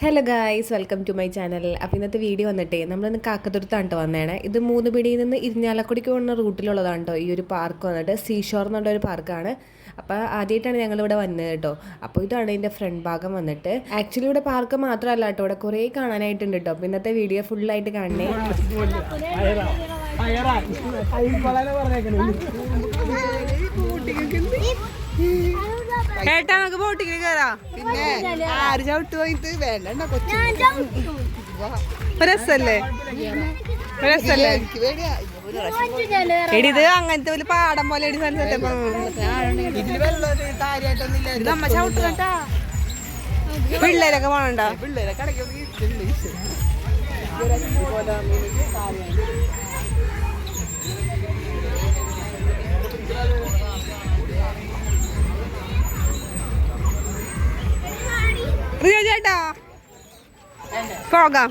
Hello guys, welcome to my channel. അപ്പോൾ ഇന്നത്തെ video വന്നിട്ടേ നമ്മളിന്ന് കാക്കത്തുരുത്താണ് കേട്ടോ വന്നേണേ. ഇത് മൂന്നുപിടിയിൽ നിന്ന് ഇരിഞ്ഞാലക്കുടിക്ക് പോകുന്ന റൂട്ടിലുള്ളതാണ് കേട്ടോ ഈ ഒരു പാർക്ക് വന്നിട്ട്. സീഷോർ എന്നുള്ള ഒരു പാർക്കാണ്. അപ്പോൾ ആദ്യമായിട്ടാണ് ഞങ്ങളിവിടെ വന്നത് കേട്ടോ. അപ്പോൾ ഇതാണ് ഇതിൻ്റെ ഫ്രണ്ട് ഭാഗം വന്നിട്ട്. ആക്ച്വലി ഇവിടെ പാർക്ക് മാത്രമല്ല കേട്ടോ, ഇവിടെ കുറേ കാണാനായിട്ടുണ്ട് കേട്ടോ. അപ്പോൾ ഇന്നത്തെ വീഡിയോ ഫുള്ളായിട്ട് കാണണേ. ഏട്ടാ നമുക്ക് ബോട്ടിങ്ങിൽ കയറാം. പിന്നെ ആര് ചവിട്ട് പോയിട്ട് വേണ്ട രസല്ലേ രസല്ലേ എടി. ഇത് അങ്ങനത്തെ ഒരു പാടം പോലെ എടി സെറ്റപ്പ് നമ്മ ചവിട്ടാ. പിള്ളേരൊക്കെ പോണണ്ട. റിയോ ചേട്ടാ പോകാം,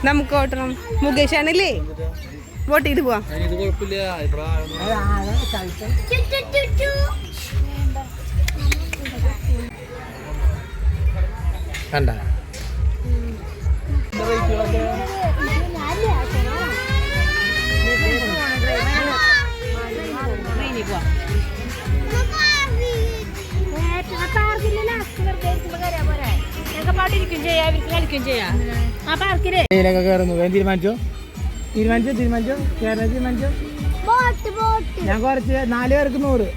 നമുക്ക് ഓട്ടണം. മുകേഷ് ആണല്ലേ വോട്ട് ചെയ്ത് പോവാം. കണ്ട തീരുമാനിച്ചോ ഞാൻ കുറച്ച് 4 പേർക്ക് 100.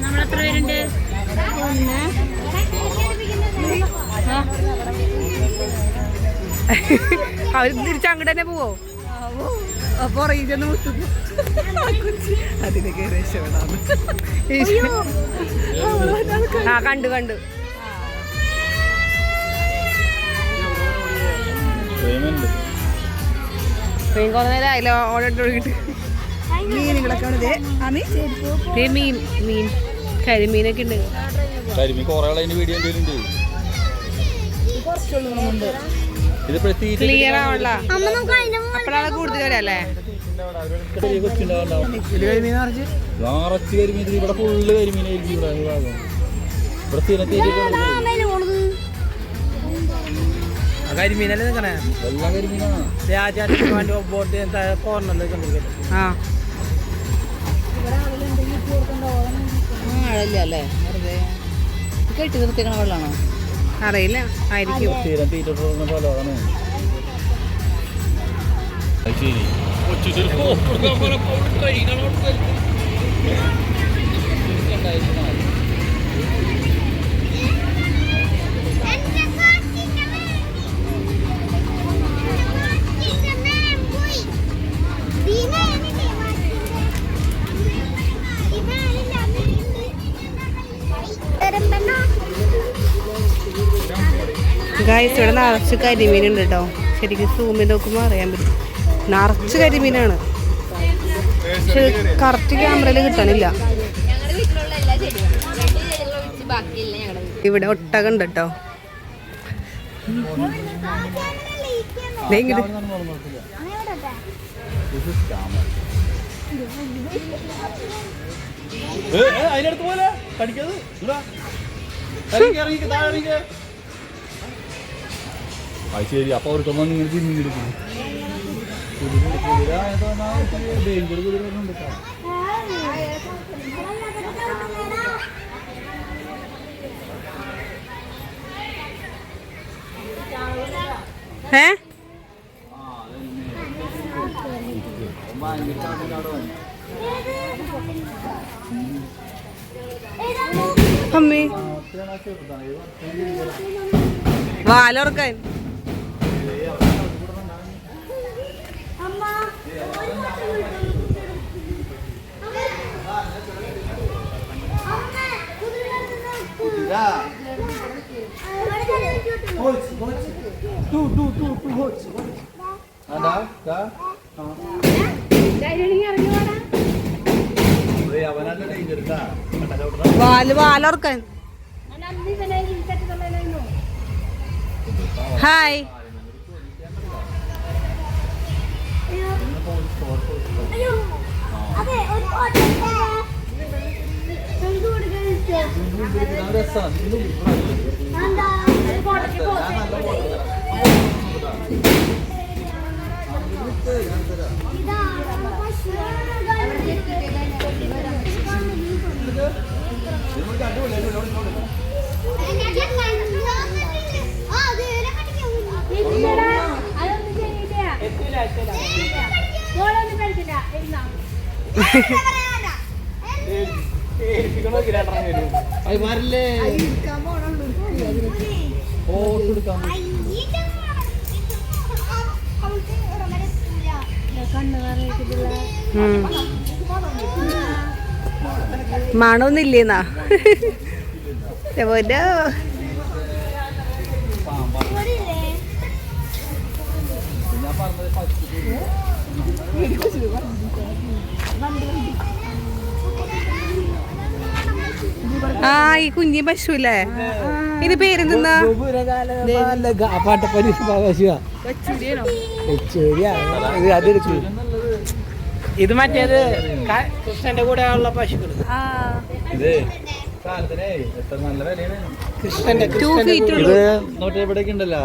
നമ്മളെത്ര പേരുണ്ട്? അവര് തിരിച്ചങ്ങോട്ട് തന്നെ പോവോ? അപ്പൊ റീജൊന്ന് മുട്ടും അതിനൊക്കെ രക്ഷപ്പെടാന്ന്. ആ കണ്ടു കണ്ടു. ട്രെയിൻ കുറേ നേരമായല്ലോ ഓടിട്ട് ഒഴുകിട്ട്. മീനുകളൊക്കെ മീൻ മീൻ കരിമീനൊക്കെ ഉണ്ട്. ക്ലിയർ ആവണല്ലോ. അപ്പോഴാണ് കൂടുതൽ വരല്ലേ. ഇവിടെ ഫുള്ള് കരിമീനായിരിക്കും. കരിമീനല്ലേ നിൽക്കണേ. എല്ലാം കരിമീനാണ്. രാജാന്റെ ബോട്ട് കോർണറിൽ കണ്ടിരിക്കട്ടെ. ആ അല്ലേ വെറുതെ കെട്ടി നിർത്തിക്കണ വെള്ളമാണോ അറിയില്ല, ആയിരിക്കും. ഗായ്സ്, ഇവിടെ നിറച്ച് കരിമീനുണ്ട് കേട്ടോ. ശരിക്കും സൂം ചെയ്ത് നോക്കുമ്പോൾ അറിയാൻ പറ്റും. നിറച്ച് കരിമീനാണ്, പക്ഷെ കറക്റ്റ് ക്യാമറയിൽ കിട്ടാനില്ല. ഇവിടെ ഒട്ടകം ഉണ്ട് കേട്ടോ. അതിനടുത്ത് പോലെ കടിക്കത് ശരി. അപ്പൊ അവർക്കൊന്നും നിങ്ങൾ തിരിഞ്ഞെടുക്കും. അമ്മേ വാലോർക്കാൻ വാലോർക്കാൻ. ഹായ്. മണമൊന്നുമില്ലേന്നാ പോരോ. ആ ഈ കുഞ്ഞി പശു അല്ലേ, ഇത് പേരെന്താ? ഇത് മറ്റേത് കൃഷ്ണന്റെ കൂടെ ഉള്ള പശുക്കൾ. കൃഷ്ണന്റെ ഇവിടേക്ക് ഉണ്ടല്ലോ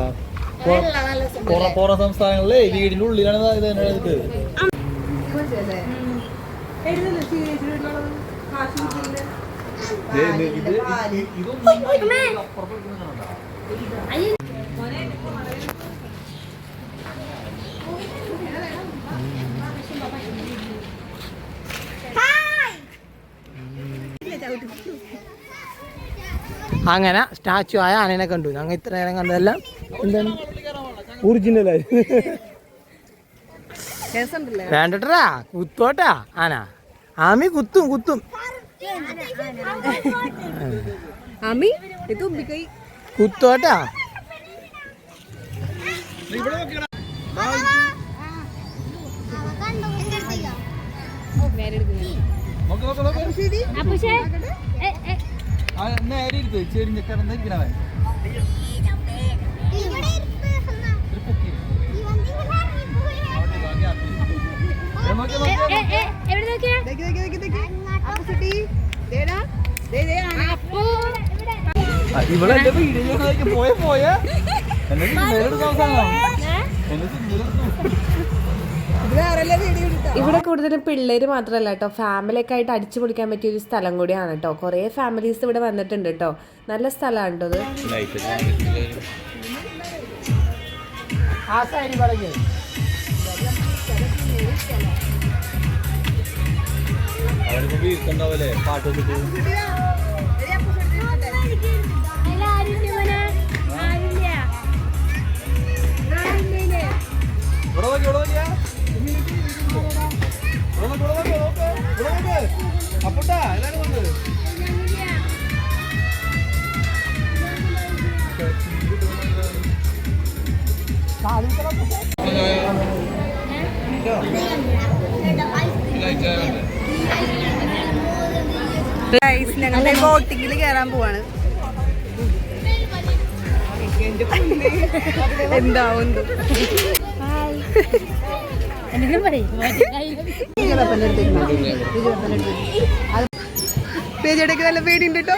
പുറം സംസ്ഥാനങ്ങളിലെ വീടിന്റെ ഉള്ളിലാണ് ഇത്. അങ്ങനെ സ്റ്റാച്ചു ആയ ആനനെ കണ്ടു. ഞങ്ങൾ ഇത്ര നേരം കണ്ടതെല്ലാം എന്താണ് ഒറിജിനലായി. വേണ്ടട്ടാ കുത്തോട്ടാ ആന. ആമി കുത്തും കുത്തും കുത്തോട്ടാ. നേരെ ഇരുത്ത് ചെരിഞ്ഞ കിടന്നിരിക്കണവൻ ഇവിടെ വീഡിയോ പോയ ഇവിടെ കൂടുതലും പിള്ളേര് മാത്രമല്ല കേട്ടോ, ഫാമിലിയൊക്കെ ആയിട്ട് അടിച്ചു പൊളിക്കാൻ പറ്റിയ ഒരു സ്ഥലം കൂടിയാണ് കേട്ടോ. കുറേ ഫാമിലീസ് ഇവിടെ വന്നിട്ടുണ്ട് കേട്ടോ. നല്ല സ്ഥലമാണ് കേട്ടോ ഇത്. വീട്ടുണ്ടാവല്ലേ പാട്ട് വെച്ചിട്ട് അപ്പോട്ടാ എല്ലാരും കൊണ്ട് ഞങ്ങളുടെ ബോട്ടിങ്ങിൽ കയറാൻ പോവാണ്. എന്താവും പേജടക്ക് നല്ല പേടിയുണ്ട് കേട്ടോ.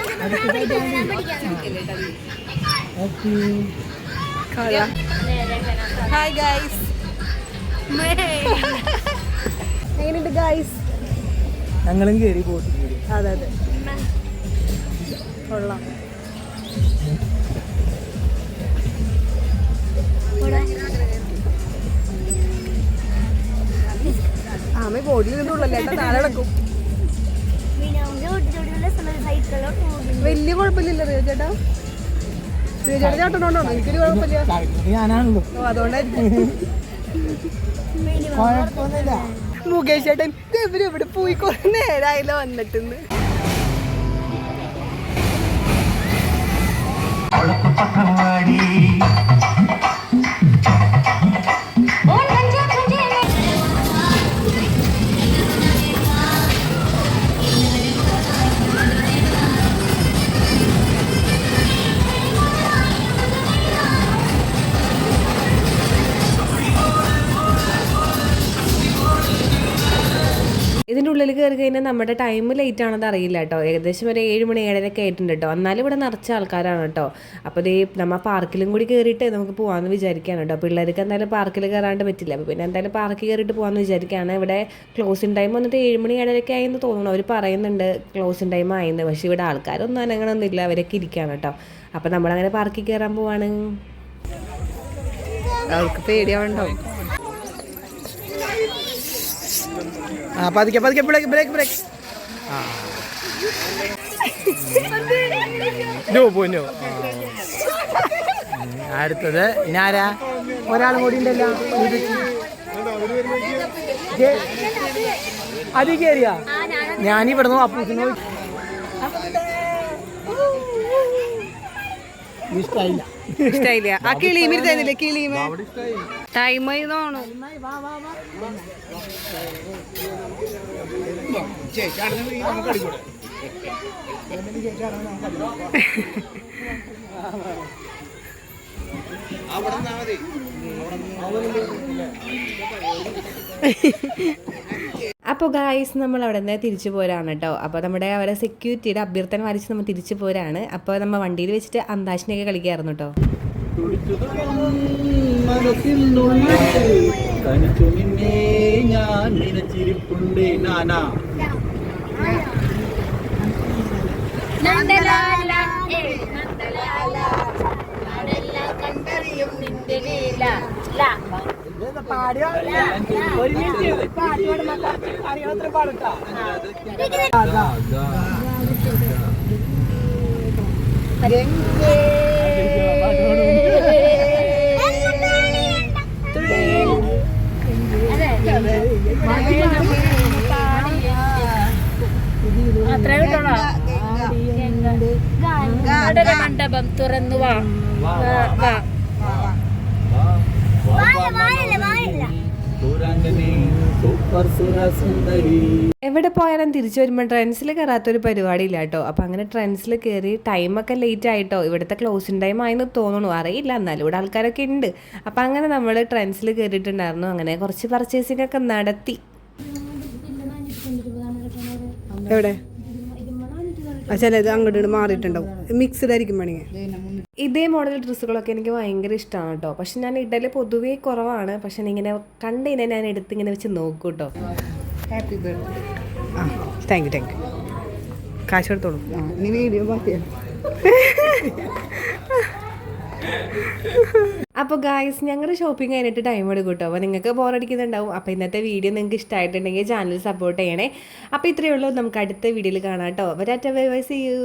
ഹായ് ഗൈസ്, എങ്ങനെയുണ്ട് ഗൈസ്? ഞങ്ങളും കയറി പോയി. അതെ അതെ കൊള്ളാം. ആമ ബോഡിൽ നിന്നുള്ളല്ലേ താഴെ കിടക്കും. വലിയ കുഴപ്പമില്ലല്ലോ റിയോ ചേട്ടാ. റിയോ ചേട്ടാ ചേട്ടനോണ്ടോ? എനിക്കൊരു കുഴപ്പമില്ല. ഞാനാണല്ലോ. അതുകൊണ്ടായിരിക്കും. മുകേഷ് ചേട്ടൻ ഇവരെവിടെ പോയി കുറെ നേരമായില്ല വന്നിട്ടെന്ന്. ഇതിൻ്റെ ഉള്ളിൽ ഉള്ളിൽ കയറി കഴിഞ്ഞാൽ നമ്മുടെ ടൈം ലേറ്റ് ആണെന്ന് അറിയില്ല കേട്ടോ. ഏകദേശം ഒരു 7 മണി 7:30 ആയിട്ടുണ്ട് കേട്ടോ. എന്നാലും ഇവിടെ നിറച്ച ആൾക്കാരാണ് കേട്ടോ. അപ്പോൾ ഇതേ നമ്മൾ പാർക്കിലും കൂടി കയറിയിട്ട് നമുക്ക് പോകാമെന്ന് വിചാരിക്കുകയാണ് കേട്ടോ. പിള്ളേർക്ക് എന്തായാലും പാർക്കിൽ കയറാണ്ട് പറ്റില്ല. അപ്പോൾ പിന്നെ എന്തായാലും പാർക്കിൽ കയറിയിട്ട് പോകാമെന്ന് വിചാരിക്കുകയാണ്. ഇവിടെ ക്ലോസിങ് ടൈം വന്നിട്ട് 7 മണി 7:30 ആയെന്ന് തോന്നുന്നു. അവർ പറയുന്നുണ്ട് ക്ലോസിങ് ടൈം ആയെന്ന്. പക്ഷേ ഇവിടെ ആൾക്കാരൊന്നും അനങ്ങണമെന്നില്ല, അവരൊക്കെ ഇരിക്കുകയാണ് കേട്ടോ. അപ്പോൾ നമ്മളങ്ങനെ പാർക്കിൽ കയറാൻ പോവാണ്. അവർക്ക് പേടിയാവുണ്ടാവും. പതുക്കെ പതുക്കെ ബ്രേക്ക് ബ്രേക്ക് ബ്രേക്ക്. അടുത്തത് ഞാരാ ഒരാളും കൂടി ഉണ്ടല്ലോ. അത് കയറിയാ ഞാനിവിടുന്ന് അപ്പൂസിനോ ഇഷ്ടായില്ല. ഇഷ്ടായില്ല. ആ കിളിമീർ തന്നില്ലേ? കിളിമ ടൈം ആയി തോന്നു. അപ്പോൾ ഗായ്സ് നമ്മൾ അവിടെ നിന്ന് തിരിച്ചു പോരാണ് കേട്ടോ. അപ്പോൾ നമ്മുടെ അവരെ സെക്യൂരിറ്റിയുടെ അഭ്യർത്ഥന വായിച്ച് നമ്മൾ തിരിച്ചു പോരാണ്. അപ്പോൾ നമ്മൾ വണ്ടിയിൽ വെച്ചിട്ട് അന്താക്ഷരിയൊക്കെ കളിക്കായിരുന്നു കേട്ടോ. ഞാൻ നിനച്ചിരിപ്പുണ്ട് നാനാ മണ്ഡപം തുറന്നു വാ. എവിടെ പോയാലും തിരിച്ചു വരുമ്പോൾ ട്രെൻഡ്സിൽ കയറാത്തൊരു പരിപാടിയില്ല കേട്ടോ. അപ്പോൾ അങ്ങനെ ട്രെൻഡ്സിൽ കയറി ടൈമൊക്കെ ലേറ്റ് ആയിട്ടോ. ഇവിടുത്തെ ക്ലോസിങ് ടൈം ആയെന്ന് തോന്നുന്നു, അറിയില്ല. എന്നാലും ഇവിടെ ആൾക്കാരൊക്കെ ഉണ്ട്. അപ്പോൾ അങ്ങനെ നമ്മൾ ട്രെൻഡ്സിൽ കയറിയിട്ടുണ്ടായിരുന്നു. അങ്ങനെ കുറച്ച് പർച്ചേസിംഗ് ഒക്കെ നടത്തി. എവിടെ ചിലത് അങ്ങോട്ട് മാറിയിട്ടുണ്ടാവും. മിക്സ്ഡ് ആയിരിക്കും വേണമെങ്കിൽ. ഇതേ മോഡൽ ഡ്രസ്സുകളൊക്കെ എനിക്ക് ഭയങ്കര ഇഷ്ടമാണ് കേട്ടോ. പക്ഷെ ഞാൻ ഇടല് പൊതുവേ കുറവാണ്. പക്ഷെ ഇങ്ങനെ കണ്ടു കഴിഞ്ഞാൽ ഞാൻ എടുത്ത് ഇങ്ങനെ വെച്ച് നോക്കും കേട്ടോ. Happy birthday. ആ താങ്ക് യു. കാശ് എടുത്തോളൂ. നീ വീഡിയോ ബാക്കിയാണ്. അപ്പോൾ ഗായ്സ് ഞങ്ങളുടെ ഷോപ്പിംഗ് കഴിഞ്ഞിട്ട് ടൈം എടുക്കും കേട്ടോ. അപ്പോൾ നിങ്ങൾക്ക് ബോറടിക്കുന്നുണ്ടാവും. അപ്പോൾ ഇന്നത്തെ വീഡിയോ നിങ്ങൾക്ക് ഇഷ്ടമായിട്ടുണ്ടെങ്കിൽ ചാനൽ സപ്പോർട്ട് ചെയ്യണേ. അപ്പോൾ ഇത്രയേ ഉള്ളൂ. നമുക്ക് അടുത്ത വീഡിയോയിൽ കാണാം കേട്ടോ. അപ്പോൾ tata bye bye, see U.